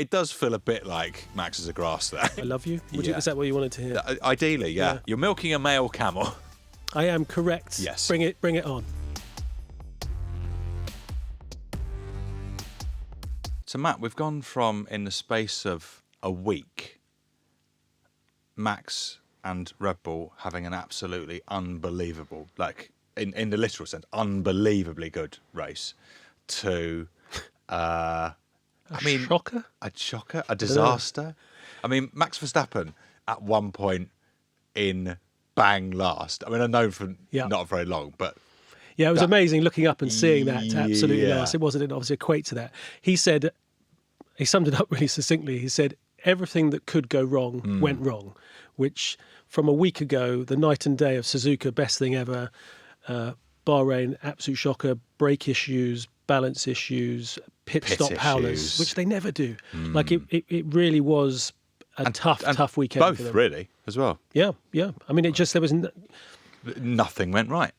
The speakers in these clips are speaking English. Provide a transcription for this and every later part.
It does feel a bit like Max is a grass there. I love you. Is that what you wanted to hear? Ideally, yeah. You're milking a male camel. I am correct. Yes. Bring it on. So, Matt, we've gone from, in the space of a week, Max and Red Bull having an absolutely unbelievable, like, in the literal sense, unbelievably good race, to, shocker? A shocker, a disaster. I mean, Max Verstappen at one point in bang last. I mean, I've known for not very long, but... Yeah, it was amazing looking up and seeing that absolutely Yeah. last. It didn't obviously equate to that. He said, he summed it up really succinctly. He said, everything that could go wrong went wrong, which from a week ago, the night and day of Suzuka, best thing ever, Bahrain, absolute shocker, brake issues, balance issues, pit stop howlers, which they never do. Like it really was a tough weekend both for them. really as well. Yeah. I mean, there was Nothing went right.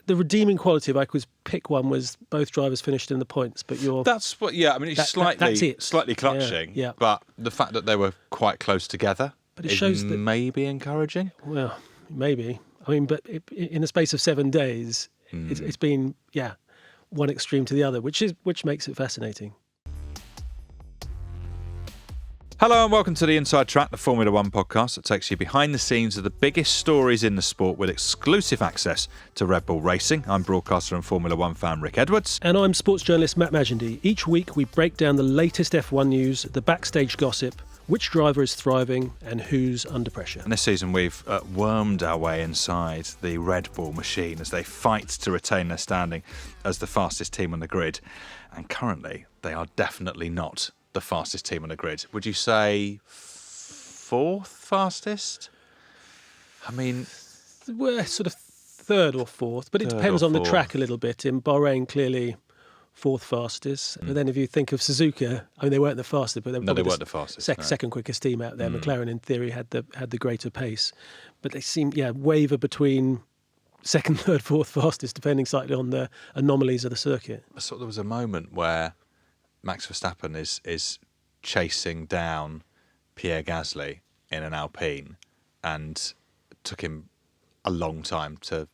the redeeming quality of I could pick one was both drivers finished in the points, but That's what. Yeah, I mean, it's that's it. slightly clutching. Yeah. But the fact that they were quite close together, But it shows that maybe encouraging. Well, maybe. I mean, but in the space of 7 days, it's been one extreme to the other, which makes it fascinating. Hello and welcome to the Inside Track, the Formula One podcast that takes you behind the scenes of the biggest stories in the sport with exclusive access to Red Bull Racing. I'm broadcaster and Formula One fan Rick Edwards. And I'm sports journalist Matt Magendie. Each week we break down the latest F1 news, the backstage gossip, which driver is thriving and who's under pressure. And this season we've wormed our way inside the Red Bull machine as they fight to retain their standing as the fastest team on the grid. And currently they are definitely not the fastest team on the grid. Would you say fourth fastest? I mean... We're sort of third or fourth, but it depends on the track a little bit. In Bahrain, clearly fourth fastest. But then if you think of Suzuka, I mean, they weren't the fastest, but they weren't the fastest. Second quickest team out there. McLaren, in theory, had the greater pace. But they seem, waver between second, third, fourth fastest, depending slightly on the anomalies of the circuit. I thought there was a moment where Max Verstappen is chasing down Pierre Gasly in an Alpine, and took him a long time to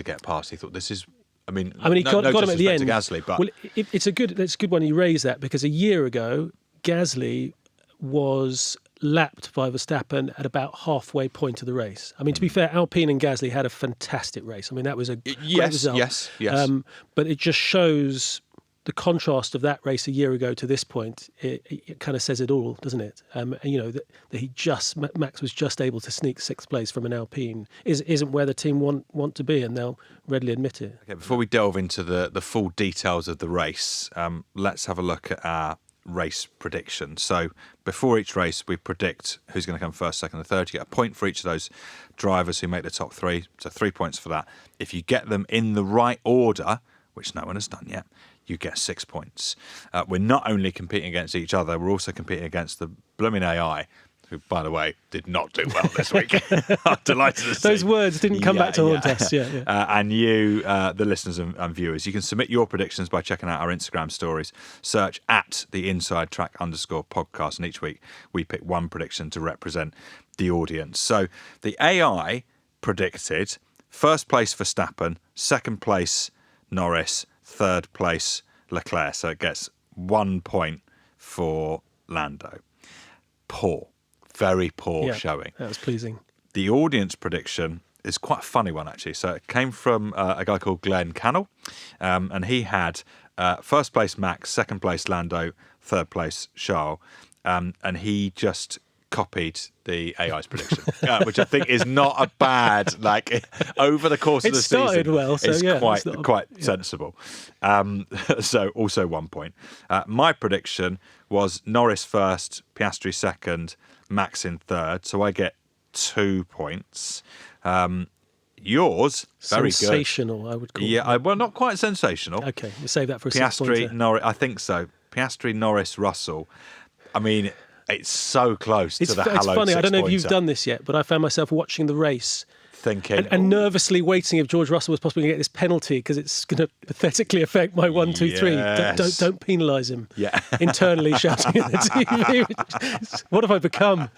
get past. He thought, this is... I mean, he got him at the end. To Gasly, but... Well, it's a good one you raise that, because a year ago, Gasly was lapped by Verstappen at about halfway point of the race. I mean, to be fair, Alpine and Gasly had a fantastic race. I mean, that was a great result. Yes. But it just shows the contrast of that race a year ago to this point. It kind of says it all, doesn't it? And that Max was just able to sneak sixth place from an Alpine isn't where the team want to be, and they'll readily admit it. Okay, before we delve into the full details of the race, let's have a look at our race prediction. So before each race, we predict who's going to come first, second, and third. You get a point for each of those drivers who make the top three, so 3 points for that. If you get them in the right order, which no one has done yet, you get 6 points. We're not only competing against each other, we're also competing against the blooming AI, who, by the way, did not do well this week. I'm delighted to see. Those words didn't come back to haunt us. And you, the listeners and viewers, you can submit your predictions by checking out our Instagram stories. Search at the Inside Track _podcast, and each week we pick one prediction to represent the audience. So the AI predicted first place Verstappen, second place Norris, third place Leclerc. So it gets 1 point for Lando. Poor. Very poor showing. That was pleasing. The audience prediction is quite a funny one, actually. So it came from a guy called Glenn Cannell, and he had first place Max, second place Lando, third place Charles, and he just copied the AI's prediction, which I think is not a bad, over the course of the season. It started well, so it's quite sensible. So also 1 point. My prediction was Norris first, Piastri second, Max in third, so I get 2 points. Yours, very good. Sensational, I would call it. Yeah, well, not quite sensational. Okay, we'll save that for a Piastri, Norris, I think so. Piastri, Norris, Russell. I mean, it's so close to the hallowed 6-pointer. It's funny, I don't know if you've done this yet, but I found myself watching the race thinking, and nervously waiting if George Russell was possibly going to get this penalty because it's going to pathetically affect my 1, 2, 3. Yes. Don't penalise him. Yeah. Internally shouting at the TV. What have I become?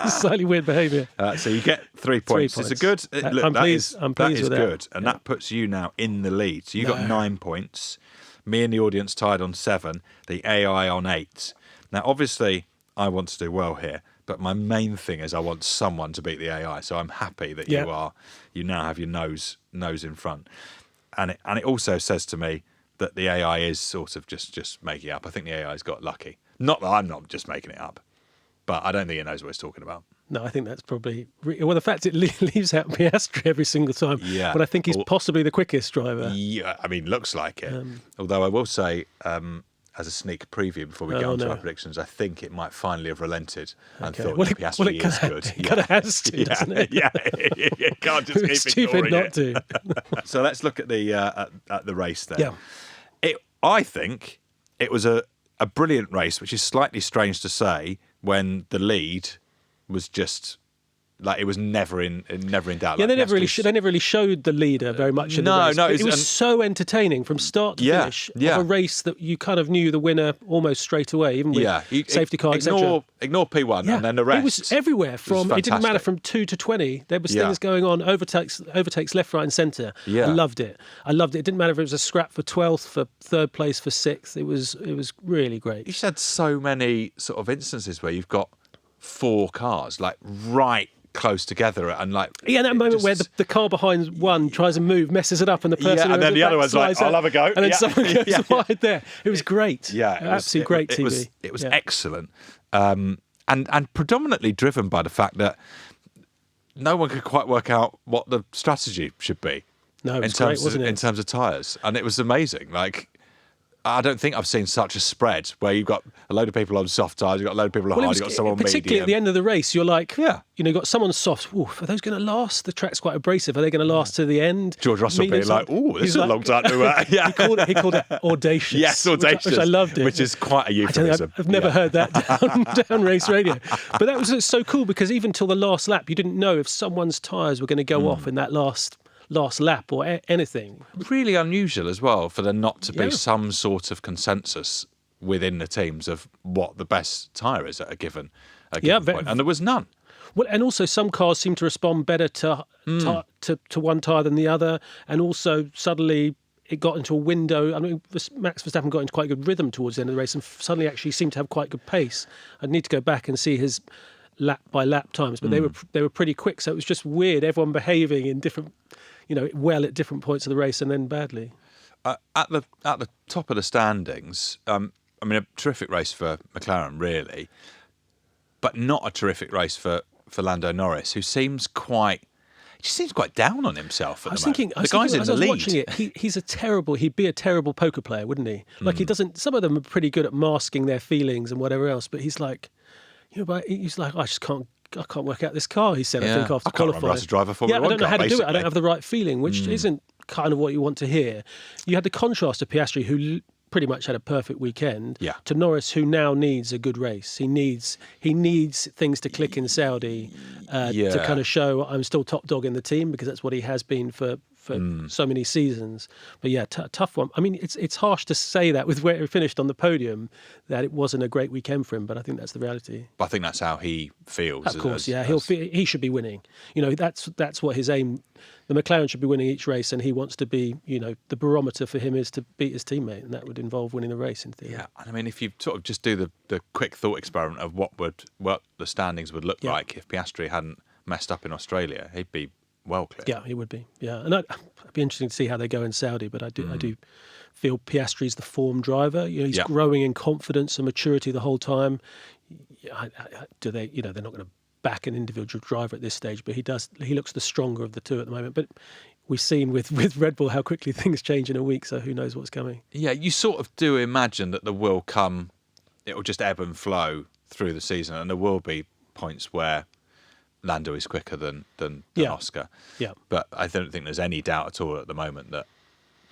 Slightly weird behaviour. So you get 3 points. 3 It's a points. good. Look, I'm that pleased. is- I'm that pleased is with that. good, and that puts you now in the lead. So you got 9 points. Me and the audience tied on 7. The AI on 8. Now, obviously, I want to do well here, but my main thing is I want someone to beat the AI. So I'm happy that you now have your nose in front, and it also says to me that the AI is sort of just making it up. I think the AI's got lucky. Not that I'm not just making it up, but I don't think it knows what it's talking about. No, I think that's probably... Well, the fact it leaves out Piastri every single time. Yeah. But I think he's possibly the quickest driver. Yeah, I mean, looks like it. Although I will say, as a sneak preview before we go on to our predictions, I think it might finally have relented and thought that Piastri is good. It kind of has to, doesn't it? Yeah, it can't just keep It's stupid ignoring not it. to. So let's look at the race then. Yeah. I think it was a brilliant race, which is slightly strange to say when the lead was just like it was never in doubt. Yeah, like they never really showed the leader very much in the race. No, it was so entertaining from start to finish of a race that you kind of knew the winner almost straight away, even with safety car, etc. Ignore P1 and then the rest. It was everywhere. It didn't matter from 2 to 20. There was things going on. Overtakes left, right, and centre. Yeah. I loved it. It didn't matter if it was a scrap for 12th, for third place, for 6th. It was really great. You've had so many sort of instances where you've got 4 cars like right close together and like that moment where the car behind one tries to move, messes it up, and the person and then the other one's like, I'll have a go, and then someone goes wide there. It was great. Absolutely great TV. It was excellent, and predominantly driven by the fact that no one could quite work out what the strategy should be. No, it was great, wasn't it? In terms of tyres, and it was amazing. Like, I don't think I've seen such a spread where you've got a load of people on soft tyres, you've got a load of people on hard, you've got someone particularly medium. At the end of the race, you're like, you've got someone soft. Ooh, are those going to last? The track's quite abrasive. Are they going to last to the end? George Russell being like, this is a long time to... He called it audacious. Yes, audacious. Which I loved it. Which is quite a euphemism. I've never heard that down race radio. But that was so cool because even till the last lap, you didn't know if someone's tyres were going to go off in that last lap or anything. Really unusual as well for there not to be some sort of consensus within the teams of what the best tyre is at a given point. And there was none. Well, and also some cars seem to respond better to one tyre than the other, and also suddenly it got into a window. I mean, Max Verstappen got into quite good rhythm towards the end of the race and suddenly actually seemed to have quite good pace. I'd need to go back and see his lap by lap times, but they were pretty quick, so it was just weird, everyone behaving in different, well at different points of the race and then badly. At the top of the standings, I mean, a terrific race for McLaren, really, but not a terrific race for Lando Norris, who seems quite down on himself at the moment. The guy's in the lead. Watching it, he'd be a terrible poker player, wouldn't he? Like he doesn't. Some of them are pretty good at masking their feelings and whatever else, but he's like, I can't work out this car. He said, I think after qualifying, as a driver Formula I don't know how to do it. I basically. don't have the right feeling, which isn't kind of what you want to hear. You had the contrast of Piastri, who pretty much had a perfect weekend, to Norris, who now needs a good race. He needs things to click in Saudi to kind of show I'm still top dog in the team, because that's what he has been for so many seasons. But tough one. I mean, it's harsh to say that with where he finished on the podium, that it wasn't a great weekend for him, but I think that's the reality. But I think that's how he feels. Of course, he should be winning. That's what his aim. The McLaren should be winning each race, and he wants to be, the barometer for him is to beat his teammate, and that would involve winning the race in theory. Yeah, and I mean, if you sort of just do the quick thought experiment of what the standings would look like if Piastri hadn't messed up in Australia, he'd be well clear. Yeah, he would be. Yeah, and it'd be interesting to see how they go in Saudi. But I do feel Piastri's the form driver. He's growing in confidence and maturity the whole time. They're not going to back an individual driver at this stage, but he looks the stronger of the two at the moment. But we've seen with Red Bull how quickly things change in a week, so who knows what's coming. Yeah, you sort of do imagine that there will come, it will just ebb and flow through the season, and there will be points where Lando is quicker than Oscar. Yeah. But I don't think there's any doubt at all at the moment that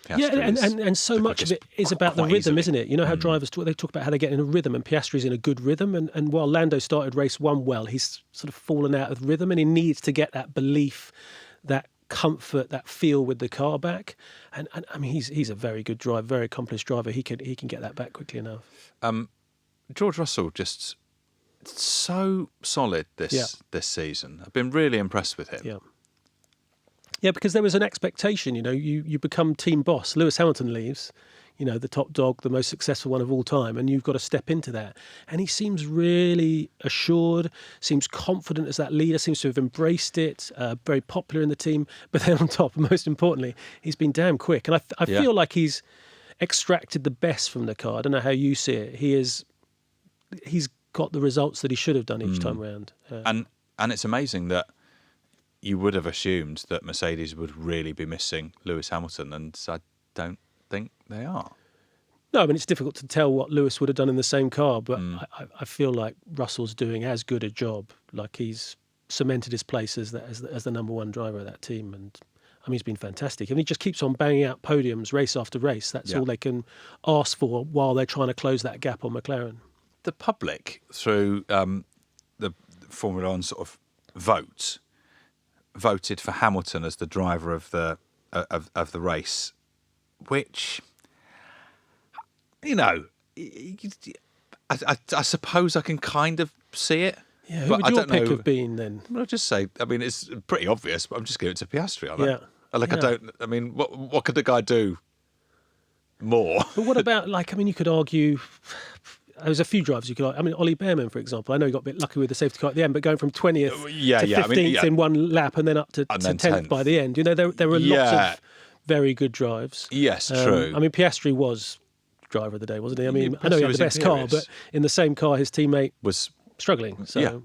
Piastri and so much of it is about the rhythm, isn't it? You know how drivers talk about how they get in a rhythm, and Piastri's in a good rhythm, and while Lando started race 1 well, he's sort of fallen out of rhythm, and he needs to get that belief that comfort, that feel with the car back. And I mean, he's a very good driver, very accomplished driver. He can get that back quickly enough. George Russell just so solid this season. I've been really impressed with him. Yeah. Yeah, because there was an expectation, you become team boss. Lewis Hamilton leaves, the top dog, the most successful one of all time, and you've got to step into that. And he seems really assured, seems confident as that leader, seems to have embraced it, very popular in the team. But then on top, most importantly, he's been damn quick. And I feel like he's extracted the best from the car. I don't know how you see it. He's got the results that he should have done each time round. And it's amazing that you would have assumed that Mercedes would really be missing Lewis Hamilton, and I don't think they are. No, I mean, it's difficult to tell what Lewis would have done in the same car, but I feel like Russell's doing as good a job. Like he's cemented his place as the number one driver of that team, and I mean, he's been fantastic. And he just keeps on banging out podiums race after race. That's all they can ask for while they're trying to close that gap on McLaren. The public, through the Formula One sort of voted for Hamilton as the driver of the race, which, I suppose I can kind of see it. Yeah, who would your pick have been then? I'll just say, I mean, it's pretty obvious, but I'm just giving it to Piastri on that. What could the guy do more? But what about, you could argue... There's a few drivers you could. I mean, Ollie Bearman, for example. I know he got a bit lucky with the safety car at the end, but going from 20th to 15th in one lap and then up to 10th by the end. There were lots of very good drives. Yes, true. I mean, Piastri was driver of the day, wasn't he? I mean, I know he had the best car, but in the same car, his teammate was struggling. So,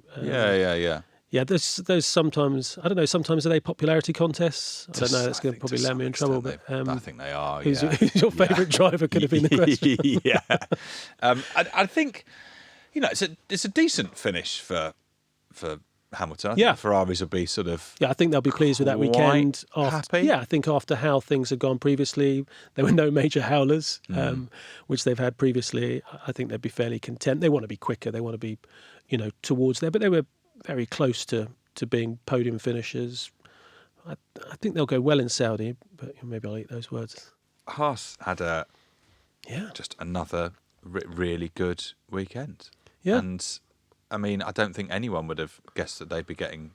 yeah, those sometimes, I don't know, sometimes are they popularity contests? I don't know, that's going to probably land me in trouble. But I think they are, who's your favourite driver could have been the question. I think, it's a decent finish for Hamilton. I think Ferraris will be sort of... Yeah, I think they'll be pleased with that weekend. Happy? Yeah, I think after how things have gone previously, there were no major howlers, which they've had previously. I think they'd be fairly content. They want to be quicker. They want to be, towards there. But they were very close to being podium finishers. I think they'll go well in Saudi, but maybe I'll eat those words. Haas had just another really good weekend. Yeah. And, I mean, I don't think anyone would have guessed that they'd be getting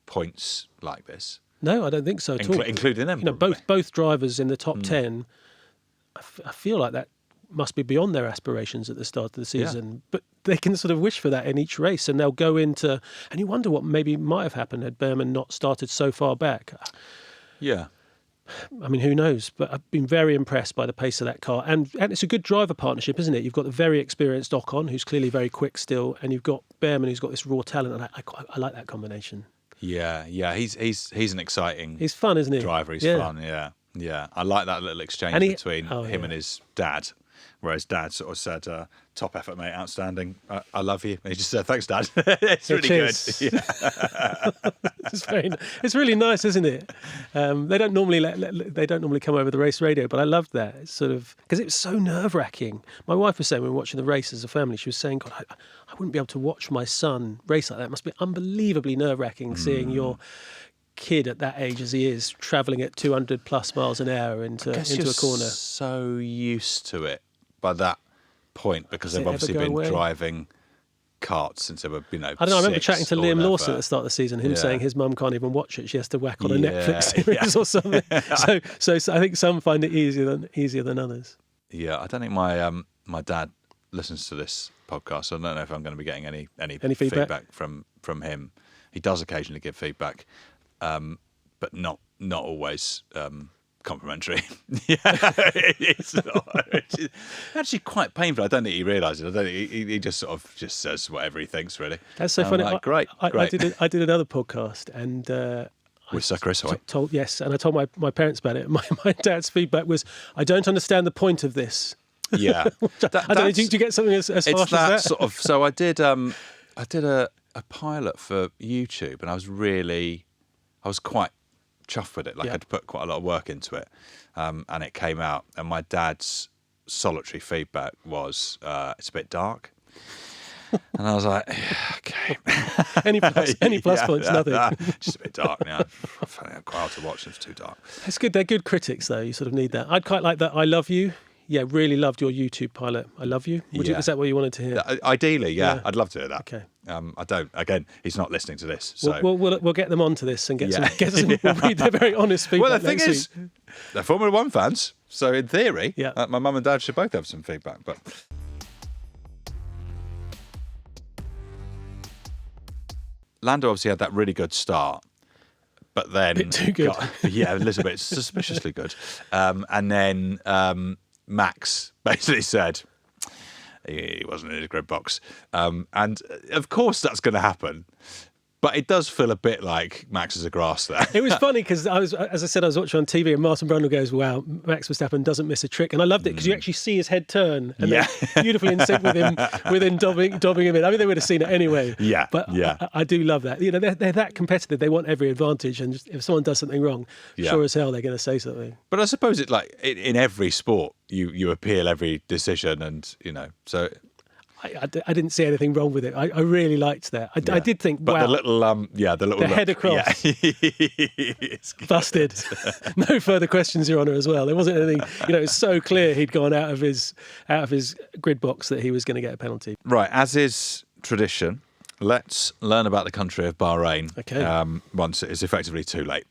points like this. No, I don't think so at all. Including them. Both drivers in the top 10, I feel like that must be beyond their aspirations at the start of the season. But they can sort of wish for that in each race, and they'll go into... And you wonder what maybe might have happened had Bearman not started so far back. Yeah. I mean, who knows? But I've been very impressed by the pace of that car. And it's a good driver partnership, isn't it? You've got the very experienced Ocon, who's clearly very quick still, and you've got Bearman, who's got this raw talent, and I like that combination. Yeah. He's an exciting... He's fun, isn't he? Driver, he's fun, yeah. I like that little exchange between him and his dad, where his dad sort of said, top effort, mate, outstanding, I love you. And he just said, thanks, Dad. It's really good. Yeah. It's really nice, isn't it? They don't normally come over the race radio, but I loved that. It's sort of, because it was so nerve-wracking. My wife was saying when we were watching the race as a family, she was saying, God, I wouldn't be able to watch my son race like that. It must be unbelievably nerve-wracking seeing your kid at that age as he is travelling at 200 plus miles an hour into a corner. So used to it by that point, because they've obviously been driving karts since they were, I don't know. I remember chatting to Liam Lawson at the start of the season, him saying his mum can't even watch it; she has to whack on a Netflix series or something. So I think some find it easier than others. Yeah, I don't think my dad listens to this podcast, so I don't know if I'm going to be getting any feedback from him. He does occasionally give feedback, but not always complimentary. It's actually quite painful. I don't think he realises. I don't think he just sort of just says whatever he thinks. Really, that's so funny. Great. I did another podcast and with Sir Chris Hoy. And I told my parents about it. My dad's feedback was, I don't understand the point of this. Yeah, I don't know. Do you get something as harsh as that? Sort of. So I did a pilot for YouTube, and I was quite chuffed with it. I'd put quite a lot of work into it, and it came out. And my dad's solitary feedback was, it's a bit dark. And I was like, okay, Any plus points, nothing. Just a bit dark now. I find it quite hard to watch. It's too dark. It's good. They're good critics, though. You sort of need that. I'd quite like that. I love you. Yeah, really loved your YouTube pilot. I love you. Is that what you wanted to hear? Ideally, yeah. I'd love to hear that. Okay. I don't. Again, he's not listening to this, so we'll get them onto this and get some. We'll read their very honest feedback. Well, the thing is, they're Formula One fans, so in theory, my mum and dad should both have some feedback. But Lando obviously had that really good start, but then bit too good. A little bit suspiciously good, and then Max basically said he wasn't in a grid box, and of course that's going to happen. But it does feel a bit like Max is a grass there. It was funny because I was watching on TV and Martin Brundle goes, "Wow, Max Verstappen doesn't miss a trick," and I loved it because you actually see his head turn and they're beautifully in sync with him, dobbing him in. I mean, they would have seen it anyway. I do love that. You know, they're that competitive. They want every advantage, and if someone does something wrong, sure as hell they're going to say something. But I suppose it in every sport, you appeal every decision, and so. I didn't see anything wrong with it. I really liked that. I did think, but wow. the head across. Yeah. Busted. No further questions, Your Honour, as well. There wasn't anything, it's so clear he'd gone out of his grid box that he was going to get a penalty. Right, as is tradition, let's learn about the country of Bahrain. Okay. Once it is effectively too late.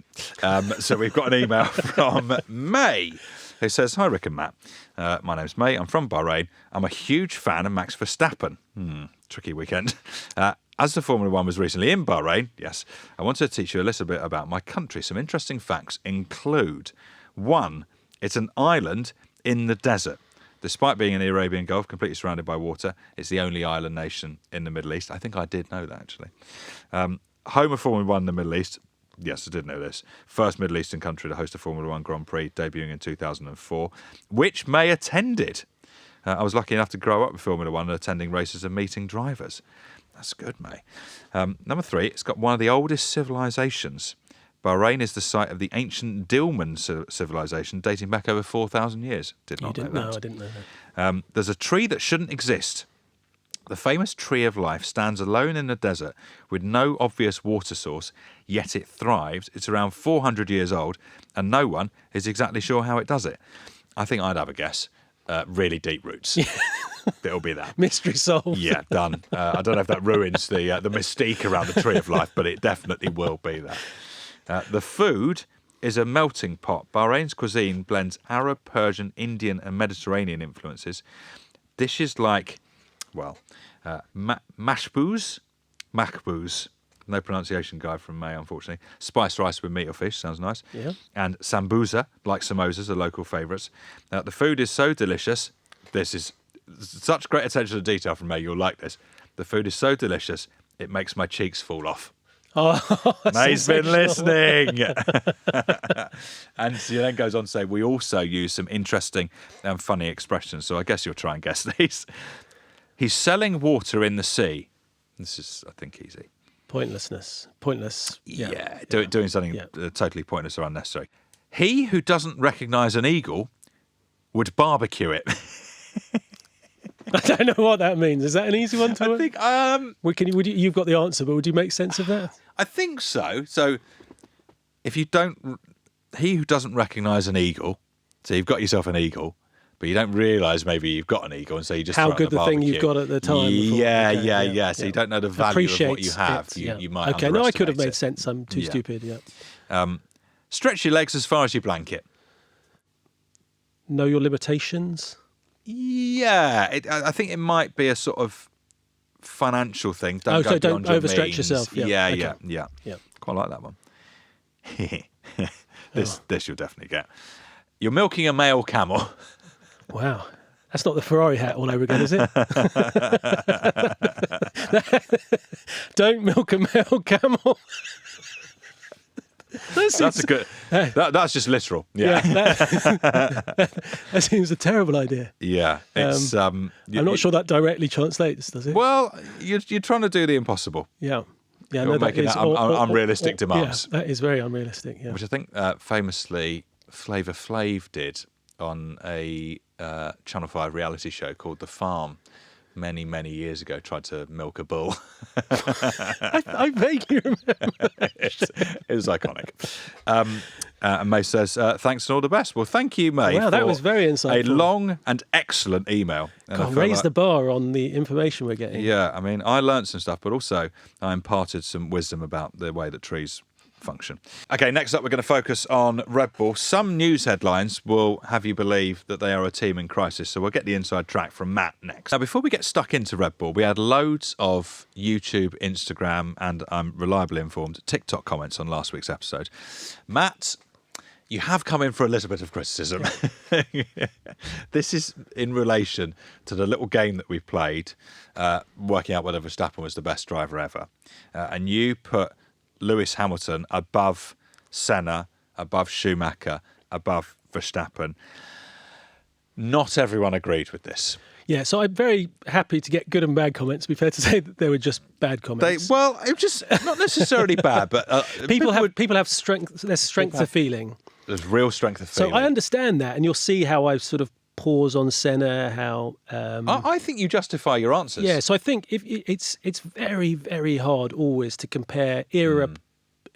So we've got an email from May, who says, "Hi, Rick and Matt. My name's May. I'm from Bahrain. I'm a huge fan of Max Verstappen." Tricky weekend. As the Formula One was recently in Bahrain, yes, I wanted to teach you a little bit about my country. Some interesting facts include: 1, it's an island in the desert. Despite being in the Arabian Gulf, completely surrounded by water, it's the only island nation in the Middle East. I think I did know that, actually. Home of Formula One in the Middle East. Yes, I did know this. First Middle Eastern country to host a Formula One Grand Prix, debuting in 2004, which May attended. I was lucky enough to grow up with Formula One and attending races and meeting drivers. That's good, May. Number 3, it's got one of the oldest civilizations. Bahrain is the site of the ancient Dilmun civilization, dating back over 4,000 years. Did not know that. No, I didn't know that. There's a tree that shouldn't exist. The famous Tree of Life stands alone in the desert with no obvious water source, yet it thrives. It's around 400 years old, and no one is exactly sure how it does it. I think I'd have a guess. Really deep roots. It'll be that. Mystery solved. Yeah, done. I don't know if that ruins the mystique around the Tree of Life, but it definitely will be that. The food is a melting pot. Bahrain's cuisine blends Arab, Persian, Indian, and Mediterranean influences. Dishes like... mashbouz, no pronunciation guide from May, unfortunately. Spiced rice with meat or fish, sounds nice. Yeah. And sambusa, like samosas, are local favourites. The food is so delicious. This is such great attention to detail from May, you'll like this. The food is so delicious, it makes my cheeks fall off. Oh, May's been listening. And he then goes on to say, we also use some interesting and funny expressions, so I guess you'll try and guess these. He's selling water in the sea. This is, I think, easy. Pointless. Doing something totally pointless or unnecessary. He who doesn't recognise an eagle would barbecue it. I don't know what that means. Is that an easy one to? I think. You've got the answer, but would you make sense of that? I think so. So, if you don't, he who doesn't recognise an eagle, so you've got yourself an eagle, but you don't realise maybe you've got an eagle, and so you just how throw it good in the the barbecue. thing you've got at the time. Yeah. So you don't know the value of what you have. You might. Okay, no, I could have made sense. I'm too stupid. Yeah. Stretch your legs as far as your blanket. Know your limitations. Yeah, I think it might be a sort of financial thing. Don't overstretch yourself. Yeah. Quite like that one. This you'll definitely get. You're milking a male camel. Wow. That's not the Ferrari hat all over again, is it? Don't milk a male camel. That's a good. That's just literal. Yeah. That seems a terrible idea. Yeah, it's. I'm not sure that directly translates, does it? Well, you're trying to do the impossible. Yeah. You're making unrealistic demands. Yeah, that is very unrealistic. Yeah. Which I think famously Flavor Flav did on a Channel 5 reality show called The Farm, many, many years ago tried to milk a bull. I vaguely remember. It was iconic. And May says, thanks and all the best. Well, thank you, May. Wow, that for was very insightful. A long and excellent email. And God, raise the bar on the information we're getting. Yeah, I mean, I learned some stuff, but also I imparted some wisdom about the way that trees function. Okay, next up, we're going to focus on Red Bull. Some news headlines will have you believe that they are a team in crisis, so we'll get the inside track from Matt next. Now, before we get stuck into Red Bull, we had loads of YouTube, Instagram, and I'm reliably informed, TikTok comments on last week's episode. Matt, you have come in for a little bit of criticism. This is in relation to the little game that we played, working out whether Verstappen was the best driver ever. And you put Lewis Hamilton above Senna, above Schumacher, above Verstappen. Not everyone agreed with this. Yeah, so I'm very happy to get good and bad comments. It'd be fair to say that they were just bad comments. It was just not necessarily bad, but people have strength. There's strength of feeling. There's real strength of feeling. So I understand that, and you'll see how I sort of pause on Senna. How I think you justify your answers. Yeah, so I think it's very, very hard always to compare era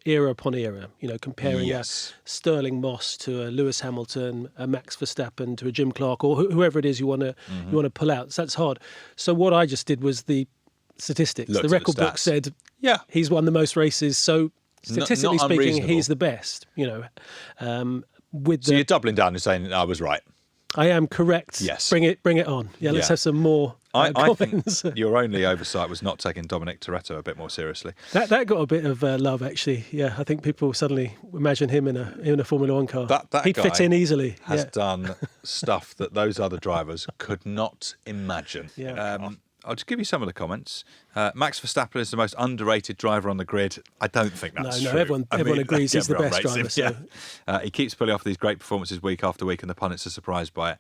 upon era. You know, comparing a Sterling Moss to a Lewis Hamilton, a Max Verstappen to a Jim Clark, or whoever it is you want to pull out. So that's hard. So what I just did was the statistics. The record book said, he's won the most races. So statistically speaking, he's the best. You know, so you're doubling down and saying I was right. I am correct. Yes. Bring it on. Yeah, let's have some more comments. I think your only oversight was not taking Dominic Toretto a bit more seriously. That got a bit of love, actually. Yeah, I think people suddenly imagine him in a Formula One car. He'd fit in easily. Has done stuff that those other drivers could not imagine. Yeah. I'll just give you some of the comments. Max Verstappen is the most underrated driver on the grid. I don't think that's true. Everyone agrees he's the best driver. So. He keeps pulling off these great performances week after week, and the pundits are surprised by it.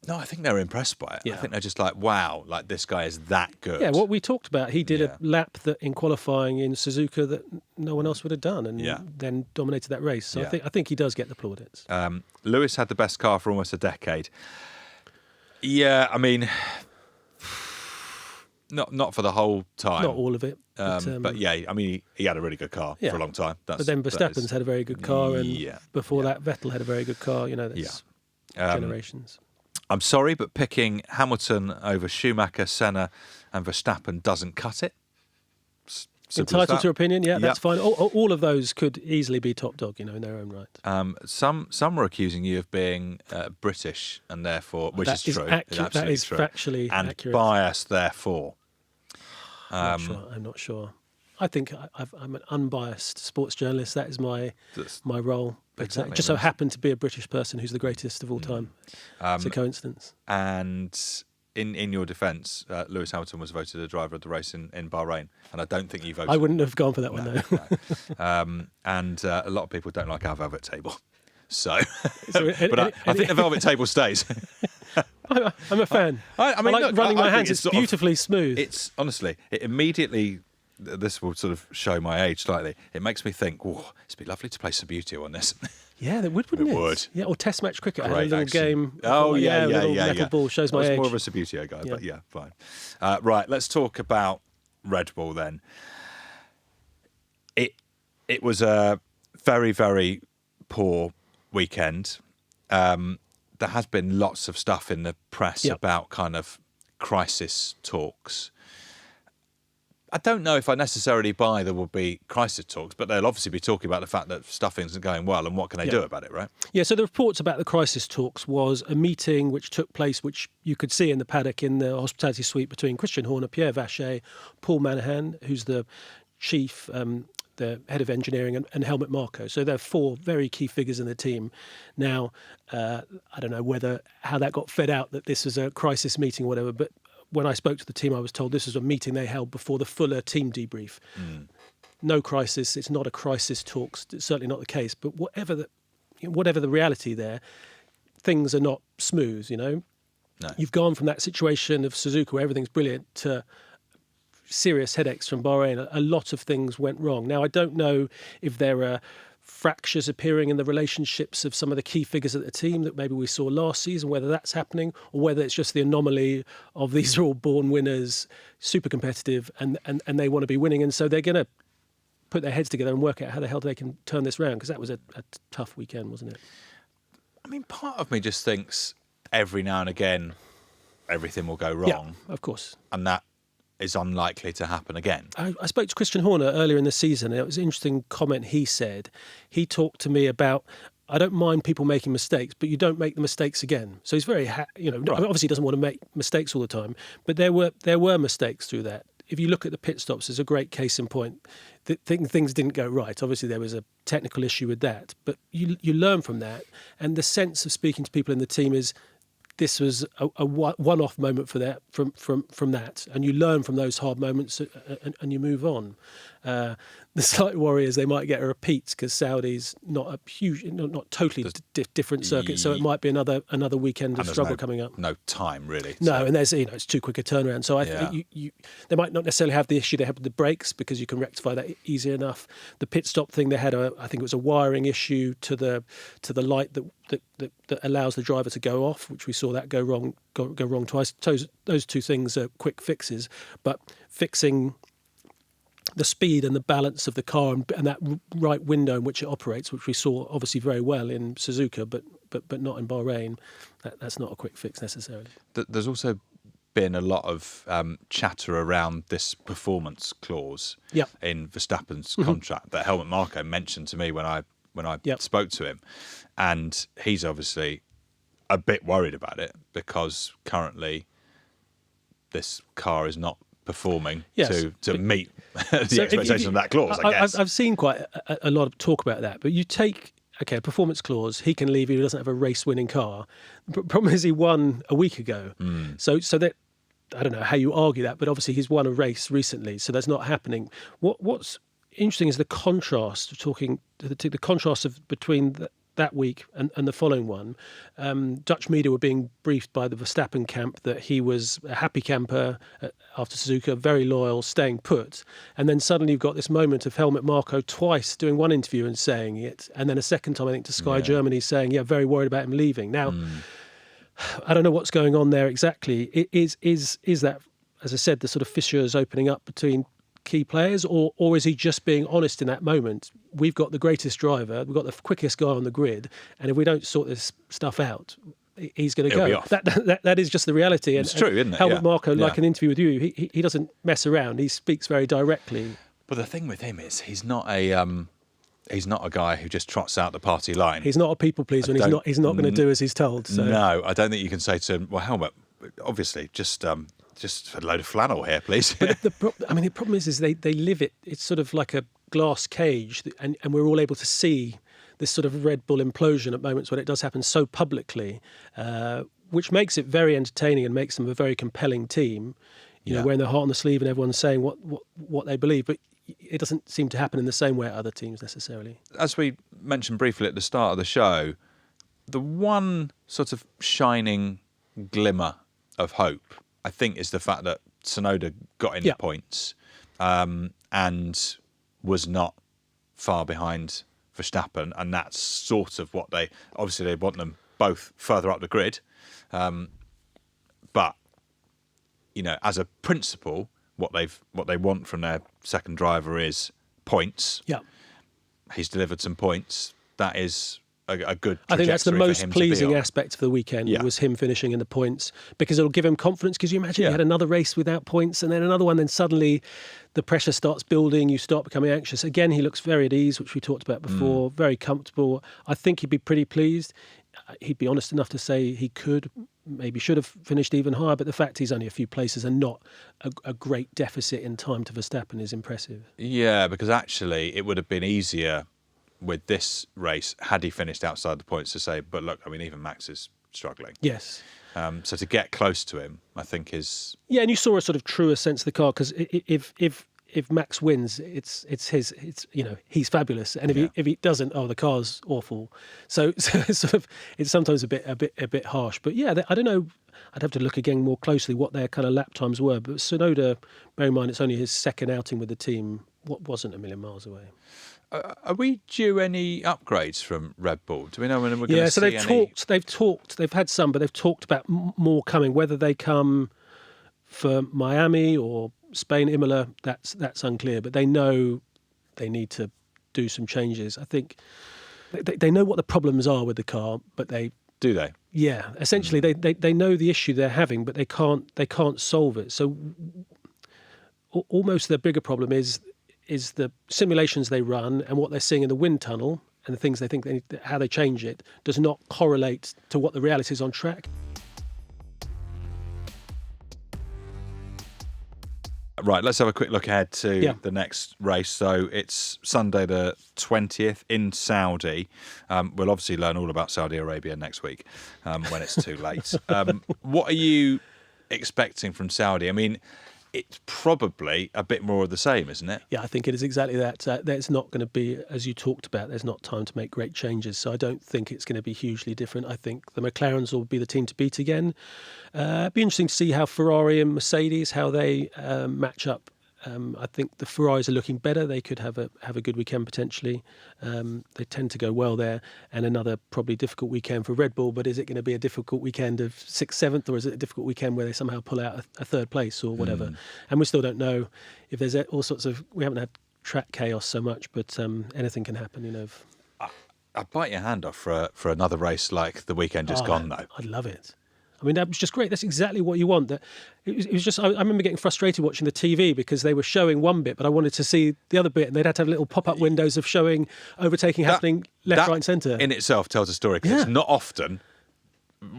No, I think they're impressed by it. Yeah. I think they're just like, wow, like this guy is that good. Yeah, what we talked about, he did a lap that in qualifying in Suzuka that no one else would have done, and then dominated that race. So I think he does get the plaudits. Lewis had the best car for almost a decade. Yeah, I mean, not for the whole time. Not all of it. But yeah, I mean, he had a really good car for a long time. But then Verstappen's had a very good car, and before that, Vettel had a very good car. You know, that's generations. I'm sorry, but picking Hamilton over Schumacher, Senna, and Verstappen doesn't cut it. Entitled to opinion, that's fine. All of those could easily be top dog, you know, in their own right. Some were accusing you of being British, and therefore, which is true. That is true. Factually and accurate. Biased, therefore. I'm not sure. I think I'm an unbiased sports journalist. That is my role. But exactly, just so happened to be a British person who's the greatest of all time. It's a coincidence. And in your defence, Lewis Hamilton was voted a driver of the race in Bahrain, and I don't think you voted. I wouldn't have gone for that one, no. And a lot of people don't like our velvet table. So, but I think the velvet table stays. I'm a fan. I mean, like running my hands. It's beautifully smooth. It's honestly, it immediately. This will sort of show my age slightly. It makes me think, whoa, it'd be lovely to play Subbuteo on this. Yeah, that wouldn't it? Would. Yeah, or Test match cricket. Great I had a little game. Oh, yeah. Metal ball shows my age. I was more of a Subbuteo guy, but yeah, fine. Right, let's talk about Red Bull then. It was a very, very poor weekend. There has been lots of stuff in the press about kind of crisis talks. I don't know if I necessarily buy there will be crisis talks, but they'll obviously be talking about the fact that stuff isn't going well and what can they do about it, right? Yeah, so the reports about the crisis talks was a meeting which took place, which you could see in the paddock in the hospitality suite between Christian Horner, Pierre Vacher, Paul Manahan, who's the chief, the head of engineering, and Helmut Marko. So there are four very key figures in the team. Now, I don't know how that got fed out, that this was a crisis meeting or whatever, but when I spoke to the team, I was told this was a meeting they held before the fuller team debrief. No crisis. It's not a crisis talks. It's certainly not the case. But whatever the reality there, things are not smooth, you know. No. You've gone from that situation of Suzuka where everything's brilliant to serious headaches from Bahrain. A lot of things went wrong. Now, I don't know if there are fractures appearing in the relationships of some of the key figures at the team that maybe we saw last season, whether that's happening or whether it's just the anomaly of these are all born winners, super competitive, and they want to be winning. And so they're going to put their heads together and work out how the hell they can turn this round, because that was a tough weekend, wasn't it? I mean, part of me just thinks every now and again everything will go wrong. Yeah, of course. And that is unlikely to happen again. I spoke to Christian Horner earlier in the season, and it was an interesting comment he said. He talked to me about, I don't mind people making mistakes, but you don't make the mistakes again. So he's very, right. Obviously he doesn't want to make mistakes all the time, but there were mistakes through that. If you look at the pit stops, there's a great case in point. Things didn't go right. Obviously, there was a technical issue with that, but you learn from that. And the sense of speaking to people in the team is this was a one-off moment for that from that, and you learn from those hard moments and you move on. The slight worry is they might get a repeat because Saudi's not a huge, not totally different circuit, so it might be another weekend of struggle coming up. No time really. No, and there's it's too quick a turnaround. So I think they might not necessarily have the issue they have with the brakes because you can rectify that easy enough. The pit stop thing, they had I think it was a wiring issue to the light that allows the driver to go off, which we saw that go wrong twice. So those two things are quick fixes, but fixing the speed and the balance of the car and that right window in which it operates, which we saw obviously very well in Suzuka, but not in Bahrain, that's not a quick fix necessarily. There's also been a lot of chatter around this performance clause in Verstappen's contract that Helmut Marko mentioned to me when I spoke to him, and he's obviously a bit worried about it because currently this car is not performing to meet the expectation of that clause, I guess. I've seen quite a lot of talk about that, but you take, a performance clause, he can leave if he doesn't have a race-winning car. The problem is he won a week ago. So that, I don't know how you argue that, but obviously he's won a race recently, so that's not happening. What's interesting is the contrast, the contrast between that week and the following one. Dutch media were being briefed by the Verstappen camp that he was a happy camper after Suzuka, very loyal, staying put. And then suddenly you've got this moment of Helmut Marko twice doing one interview and saying it, and then a second time, I think, to Sky Germany saying, very worried about him leaving. Now, I don't know what's going on there exactly. Is that, as I said, the sort of fissures opening up between key players, or is he just being honest in that moment? We've got the greatest driver, we've got the quickest guy on the grid, and if we don't sort this stuff out, he's going to go. That is just the reality. And, it's true, isn't it? Helmut Marko, like an interview with you, he doesn't mess around. He speaks very directly. But the thing with him is he's not a guy who just trots out the party line. He's not a people pleaser, and he's not going to do as he's told. So. No, I don't think you can say to him, well, Helmut, obviously, just a load of flannel here, please. But the problem is they live it. It's sort of like a glass cage, and we're all able to see this sort of Red Bull implosion at moments when it does happen so publicly, which makes it very entertaining and makes them a very compelling team. You know, wearing their heart on the sleeve and everyone's saying what they believe, but it doesn't seem to happen in the same way at other teams necessarily. As we mentioned briefly at the start of the show, the one sort of shining glimmer of hope, I think, is the fact that Tsunoda got in the points and was not far behind Verstappen, and that's sort of what they want them both further up the grid. But as a principle, what they want from their second driver is points. Yeah, he's delivered some points. That is a good. I think that's the most pleasing aspect of the weekend was him finishing in the points, because it'll give him confidence. Because you imagine he had another race without points and then another one, then suddenly the pressure starts building. You start becoming anxious. Again, he looks very at ease, which we talked about before. Very comfortable. I think he'd be pretty pleased. He'd be honest enough to say he maybe should have finished even higher, but the fact he's only a few places and not a great deficit in time to Verstappen is impressive. Yeah, because actually it would have been easier with this race had he finished outside the points to say, but look, I mean, even Max is struggling. Yes. So to get close to him, I think is... Yeah, and you saw a sort of truer sense of the car, because if Max wins, it's he's fabulous, and if he doesn't, the car's awful. So it's sort of, it's sometimes a bit harsh. But yeah, I don't know. I'd have to look again more closely what their kind of lap times were. But Tsunoda, bear in mind, it's only his second outing with the team. What wasn't a million miles away. Are we due any upgrades from Red Bull? Do we know when we're going to see they've any? they've had some, but they've talked about more coming. Whether they come for Miami or Spain, Imola, that's unclear. But they know they need to do some changes. I think they know what the problems are with the car, but Do they? Yeah, essentially they know the issue they're having, but they can't solve it. So almost the bigger problem is the simulations they run and what they're seeing in the wind tunnel and the things they think how they change it does not correlate to what the reality is on track. Right, let's have a quick look ahead to the next race. So it's Sunday the 20th in Saudi. We'll obviously learn all about Saudi Arabia next week when it's too late. What are you expecting from Saudi? I mean, it's probably a bit more of the same, isn't it? Yeah, I think it is exactly that. There's not going to be, as you talked about, there's not time to make great changes. So I don't think it's going to be hugely different. I think the McLarens will be the team to beat again. It'd be interesting to see how Ferrari and Mercedes, how they match up. I think the Ferraris are looking better. They could have a good weekend potentially. They tend to go well there. And another probably difficult weekend for Red Bull. But is it going to be a difficult weekend of 6th, 7th, or is it a difficult weekend where they somehow pull out a third place or whatever? And we still don't know if there's all sorts of. We haven't had track chaos so much, but anything can happen. You know. I'd bite your hand off for another race like the weekend just gone, though. I'd love it. I mean, that was just great. That's exactly what you want. It was just. I remember getting frustrated watching the TV because they were showing one bit, but I wanted to see the other bit, and they'd have to have little pop-up windows of showing overtaking happening left, right, and centre. In itself tells a story because it's not often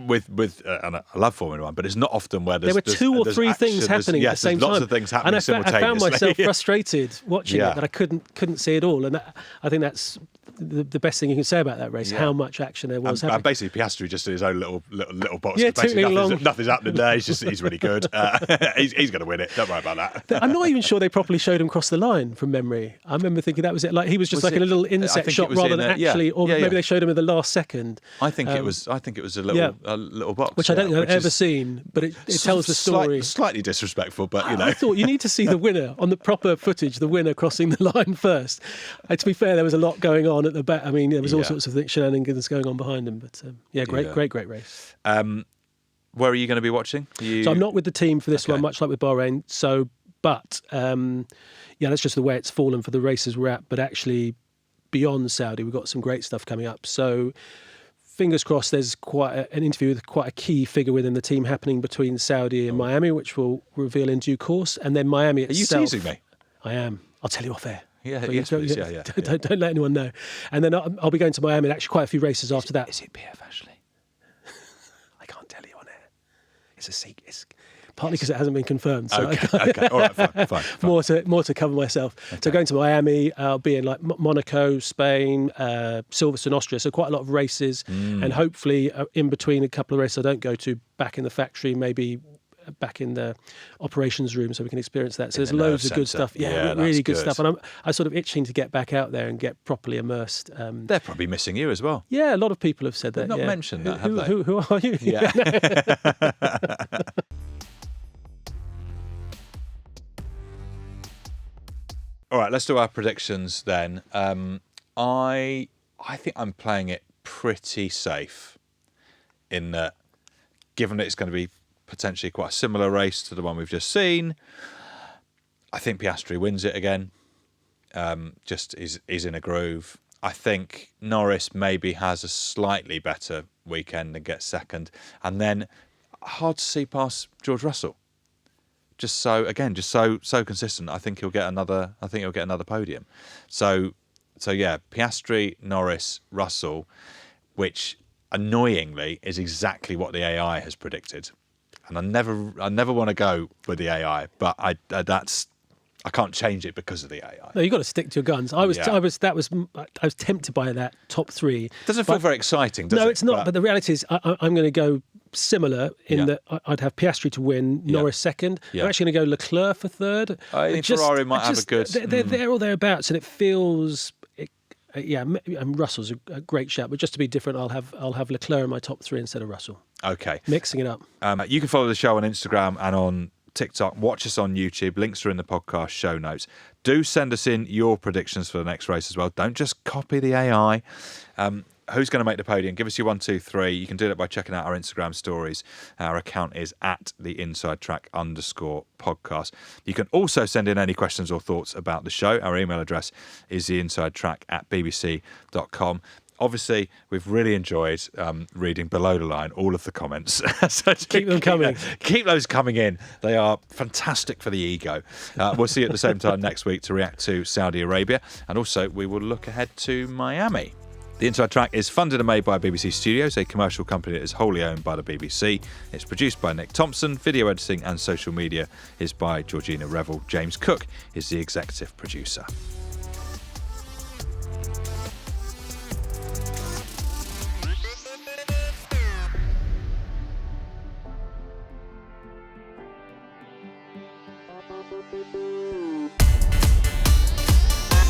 with and I love Formula One, but it's not often where there were two or three things happening at the same time. Lots of things happening and simultaneously. I found myself frustrated watching it, that I couldn't see it all, and I think that's the best thing you can say about that race, how much action there was happening. And basically, Piastri just in his own little box. Yeah, basically nothing's happening there. He's really good. He's going to win it. Don't worry about that. I'm not even sure they properly showed him cross the line from memory. I remember thinking that was it. Like he was just in a little inset shot rather than actually, or maybe they showed him in the last second. I think it was a little box, which I don't think I've ever seen, but it tells the story. Slightly disrespectful, but you know. I thought you need to see the winner on the proper footage. The winner crossing the line first. To be fair, there was a lot going on at the back. I mean, there was all sorts of shenanigans going on behind him. But great race. Where are you going to be watching? So I'm not with the team for this one, much like with Bahrain. So, but that's just the way it's fallen for the races we're at. But actually, beyond Saudi, we've got some great stuff coming up. So, fingers crossed, there's quite an interview with quite a key figure within the team happening between Saudi and Miami, which we'll reveal in due course. And then Miami itself. Are you teasing me? I am. I'll tell you off air. Yeah, yes, please. Yeah. Don't let anyone know. And then I'll be going to Miami and actually quite a few races after that. Is it PF Ashley? I can't tell you on air. It's a secret. It's partly because it hasn't been confirmed. So okay. All right, fine. More to cover myself. Okay. So going to Miami, I'll be in like Monaco, Spain, Silverstone, Austria. So quite a lot of races, and hopefully in between a couple of races I don't go to, back in the factory, maybe back in the operations room, so we can experience that. So there's loads of good stuff. Yeah, really good stuff. And I'm sort of itching to get back out there and get properly immersed. They're probably missing you as well. Yeah, a lot of people have said that. They've not mentioned that, have they? Who are you? Yeah. All right, let's do our predictions then. I think I'm playing it pretty safe in that, given that it's going to be potentially quite a similar race to the one we've just seen, I think Piastri wins it again. Just is in a groove. I think Norris maybe has a slightly better weekend and gets second, and then hard to see past George Russell. Just so consistent. I think he'll get another podium. So yeah, Piastri, Norris, Russell, which annoyingly is exactly what the AI has predicted. And I never want to go with the AI, but I can't change it because of the AI. No, you've got to stick to your guns. I was tempted by that top three. Doesn't feel very exciting, does it? No, it's not. But the reality is, I'm going to go similar in that I'd have Piastri to win, Norris second. I'm actually going to go Leclerc for third. I think Ferrari might have a good. They're all thereabouts, and it feels. And Russell's a great shout, but just to be different, I'll have Leclerc in my top three instead of Russell. Okay, mixing it up. You can follow the show on Instagram and on TikTok, watch us on YouTube. Links are in the podcast show notes. Do send us in your predictions for the next race as well. Don't just copy the AI. Who's going to make the podium? Give us your 1, 2, 3. You can do that by checking out our Instagram stories. Our account is @theinsidetrack_podcast. You can also send in any questions or thoughts about the show. Our email address is theinsidetrack@bbc.com. Obviously, we've really enjoyed reading below the line all of the comments. So Keep them coming. Keep those coming in. They are fantastic for the ego. We'll see you at the same time next week to react to Saudi Arabia. And also, we will look ahead to Miami. The Inside Track is funded and made by BBC Studios, a commercial company that is wholly owned by the BBC. It's produced by Nick Thompson. Video editing and social media is by Georgina Revel. James Cook is the executive producer.